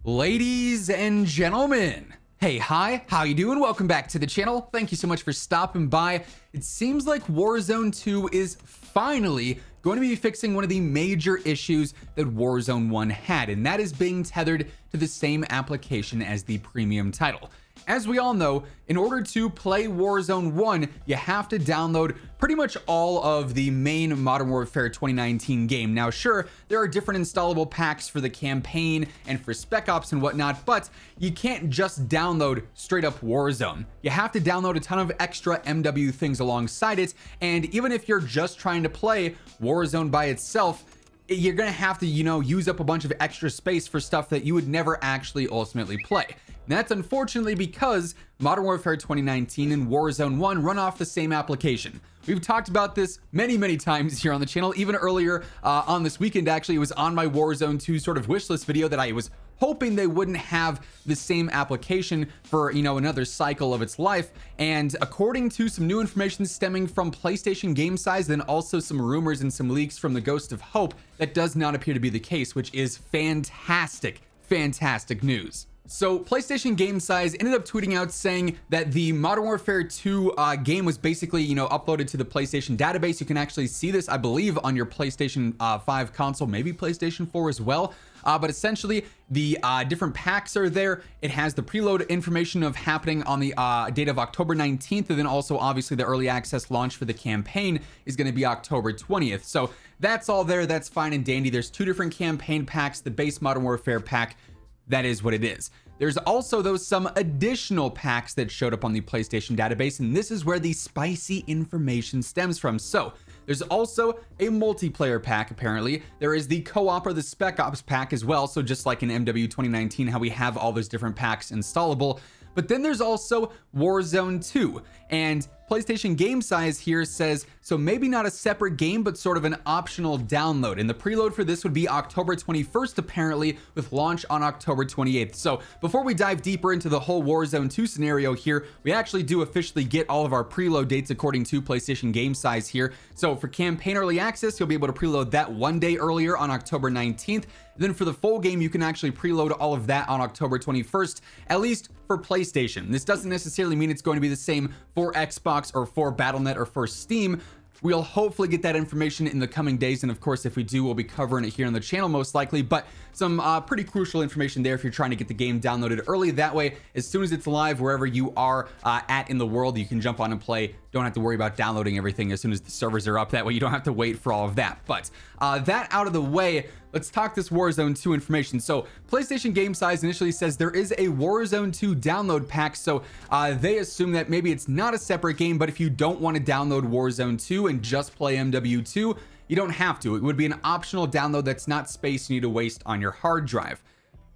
Ladies and gentlemen, hey, hi, how you doing? Welcome back to the channel. Thank you so much for stopping by. It seems like Warzone 2 is finally going to be fixing one of the major issues that Warzone 1 had, and that is being tethered to the same application as the premium title. As we all know, in order to play Warzone 1, you have to download pretty much all of the main Modern Warfare 2019 game. Now, sure, there are different installable packs for the campaign and for Spec Ops and whatnot, but you can't just download straight up Warzone. You have to download a ton of extra MW things alongside it, and even if you're just trying to play Warzone by itself, you're gonna have to, use up a bunch of extra space for stuff that you would never actually ultimately play. And that's unfortunately because Modern Warfare 2019 and Warzone 1 run off the same application. We've talked about this many times here on the channel. Even earlier on this weekend, actually, it was on my Warzone 2 sort of wishlist video that I was hoping they wouldn't have the same application for, another cycle of its life. And according to some new information stemming from PlayStation Game Size, then also some rumors and some leaks from the Ghost of Hope, that does not appear to be the case, which is fantastic news. So PlayStation Game Size ended up tweeting out saying that the Modern Warfare 2 game was basically, uploaded to the PlayStation database. You can actually see this, I believe, on your PlayStation 5 console, maybe PlayStation 4 as well. But essentially, the different packs are there. It has the preload information of happening on the date of October 19th, and then also obviously the early access launch for the campaign is going to be October 20th. So that's all there. That's fine and dandy. There's two different campaign packs. The base Modern Warfare pack, that is what it is. There's also some additional packs that showed up on the PlayStation database, and this is where the spicy information stems from. So there's also a multiplayer pack, apparently. There is the co-op or the Spec Ops pack as well. So just like in MW 2019, how we have all those different packs installable. But then there's also Warzone 2, and PlayStation Game Size here says, so maybe not a separate game, but sort of an optional download. And the preload for this would be October 21st, apparently, with launch on October 28th. So before we dive deeper into the whole Warzone 2 scenario here, we actually do officially get all of our preload dates according to PlayStation Game Size here. So for campaign early access, you'll be able to preload that one day earlier on October 19th. Then for the full game, you can actually preload all of that on October 21st, at least for PlayStation. This doesn't necessarily mean it's going to be the same for Xbox or for Battle.net or for Steam. We'll hopefully get that information in the coming days, and of course, if we do, we'll be covering it here on the channel most likely. But some pretty crucial information there if you're trying to get the game downloaded early. That way, as soon as it's live, wherever you are at in the world, you can jump on and play. Don't have to worry about downloading everything as soon as the servers are up. That way, you don't have to wait for all of that. But that out of the way, let's talk this Warzone 2 information. So PlayStation Game Size initially says there is a Warzone 2 download pack. So they assume that maybe it's not a separate game, but if you don't want to download Warzone 2 and just play MW2, you don't have to. It would be an optional download that's not space you need to waste on your hard drive.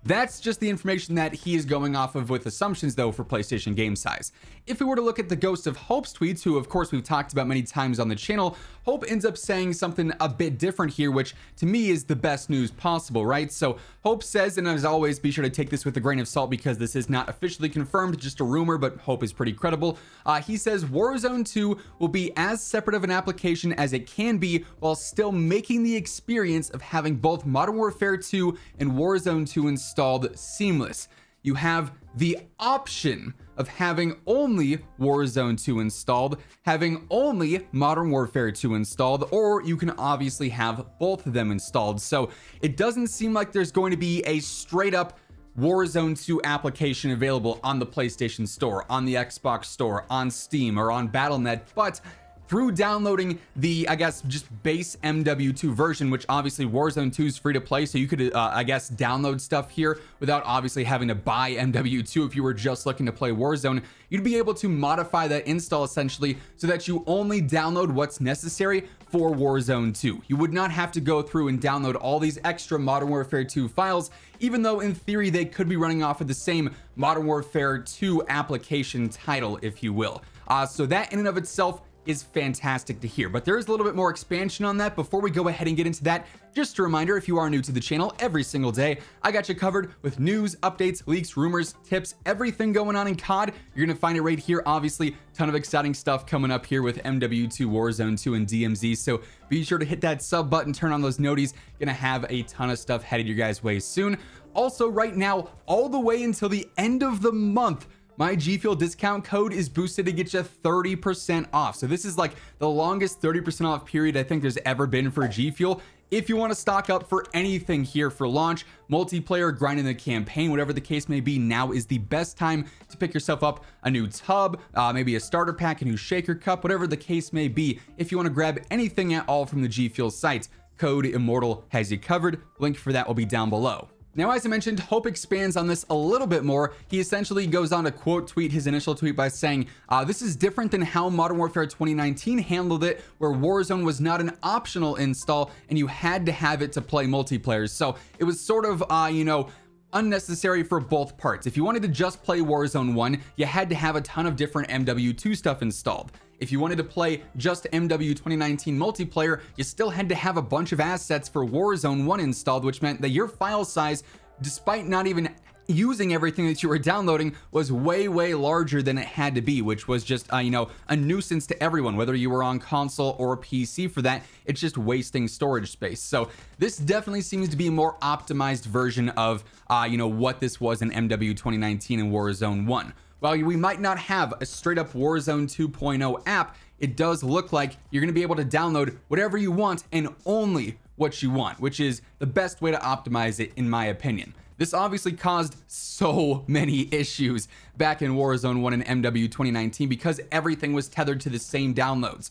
That's just the information that he is going off of with assumptions, though, for PlayStation Game Size. If we were to look at the Ghost of Hope's tweets, who of course we've talked about many times on the channel, Hope ends up saying something a bit different here, which to me is the best news possible, right? So Hope says, and as always, be sure to take this with a grain of salt because this is not officially confirmed, just a rumor, but Hope is pretty credible. He says Warzone 2 will be as separate of an application as it can be while still making the experience of having both Modern Warfare 2 and Warzone 2 installed seamless. You have the option of having only Warzone 2 installed, having only Modern Warfare 2 installed, or you can obviously have both of them installed. So it doesn't seem like there's going to be a straight up Warzone 2 application available on the PlayStation Store, on the Xbox Store, on Steam, or on Battle.net, but through downloading the, I guess, just base MW2 version, which obviously Warzone 2 is free to play, so you could, I guess, download stuff here without obviously having to buy MW2 if you were just looking to play Warzone. You'd be able to modify that install essentially so that you only download what's necessary for Warzone 2. You would not have to go through and download all these extra Modern Warfare 2 files, even though in theory they could be running off of the same Modern Warfare 2 application title, if you will. So that in and of itself is fantastic to hear. But there is a little bit more expansion on that. Before we go ahead and get into that, just a reminder, if you are new to the channel, every single day I got you covered with news, updates, leaks, rumors, tips, everything going on in COD. You're gonna find it right here. Obviously, ton of exciting stuff coming up here with MW2, Warzone 2, and DMZ. So be sure to hit that sub button, turn on those noties. Gonna have a ton of stuff headed your guys' way soon. Also, right now, all the way until the end of the month, my G Fuel discount code is boosted to get you 30% off. So this is like the longest 30% off period I think there's ever been for G Fuel. If you want to stock up for anything here for launch, multiplayer, grinding the campaign, whatever the case may be, now is the best time to pick yourself up a new tub, maybe a starter pack, a new shaker cup, whatever the case may be. If you want to grab anything at all from the G Fuel site, code Immortal has you covered. Link for that will be down below. Now, as I mentioned, Hope expands on this a little bit more. He essentially goes on to quote tweet his initial tweet by saying, this is different than how Modern Warfare 2019 handled it, where Warzone was not an optional install and you had to have it to play multiplayer. So it was sort of, you know, unnecessary for both parts. If you wanted to just play Warzone 1, you had to have a ton of different MW2 stuff installed. If you wanted to play just MW 2019 multiplayer, you still had to have a bunch of assets for Warzone 1 installed, which meant that your file size, despite not even using everything that you were downloading, was way larger than it had to be, which was just you know, a nuisance to everyone, whether you were on console or PC. For that, it's just wasting storage space. So this definitely seems to be a more optimized version of you know, what this was in MW 2019 and Warzone 1. While we might not have a straight up Warzone 2.0 app, it does look like you're going to be able to download whatever you want and only what you want, which is the best way to optimize it, in my opinion. This obviously caused so many issues back in Warzone 1 and MW 2019 because everything was tethered to the same downloads.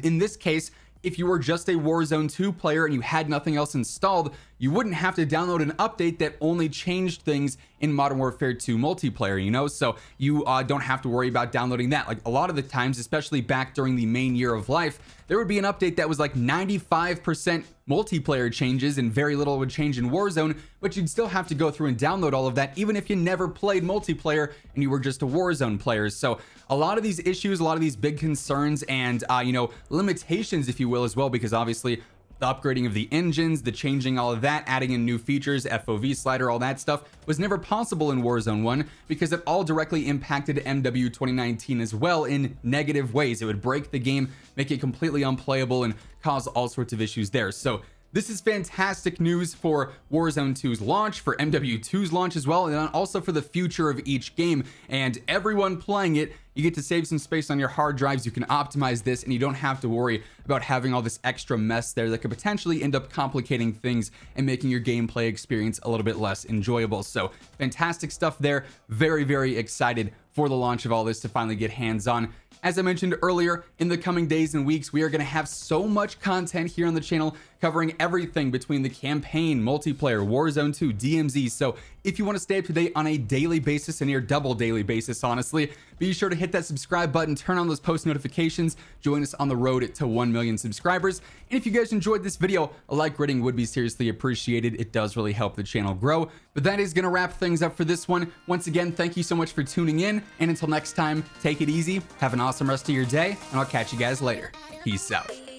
In this case, if you were just a Warzone 2 player and you had nothing else installed, you wouldn't have to download an update that only changed things in Modern Warfare 2 multiplayer, you know? So you don't have to worry about downloading that. Like a lot of the times, especially back during the main year of life, there would be an update that was like 95% multiplayer changes and very little would change in Warzone, but you'd still have to go through and download all of that, even if you never played multiplayer and you were just a Warzone player. So a lot of these issues, a lot of these big concerns and, you know, limitations, if you will, as well, because obviously the upgrading of the engines, the changing all of that, adding in new features, FOV slider, all that stuff was never possible in Warzone 1 because it all directly impacted MW 2019 as well in negative ways. It would break the game, make it completely unplayable, and cause all sorts of issues there. So this is fantastic news for Warzone 2's launch, for MW2's launch as well, and then also for the future of each game. And everyone playing it, you get to save some space on your hard drives. You can optimize this and you don't have to worry about having all this extra mess there that could potentially end up complicating things and making your gameplay experience a little bit less enjoyable. So fantastic stuff there. Very excited for the launch of all this to finally get hands on. As I mentioned earlier, in the coming days and weeks, we are going to have so much content here on the channel covering everything between the campaign, multiplayer, Warzone 2, DMZ. So if you want to stay up to date on a daily basis, a near double daily basis, honestly, be sure to hit that subscribe button, turn on those post notifications, join us on the road to 1 million subscribers. And if you guys enjoyed this video, a like rating would be seriously appreciated. It does really help the channel grow. But that is going to wrap things up for this one. Once again, thank you so much for tuning in. And until next time, take it easy, have an awesome rest of your day, and I'll catch you guys later. Peace out.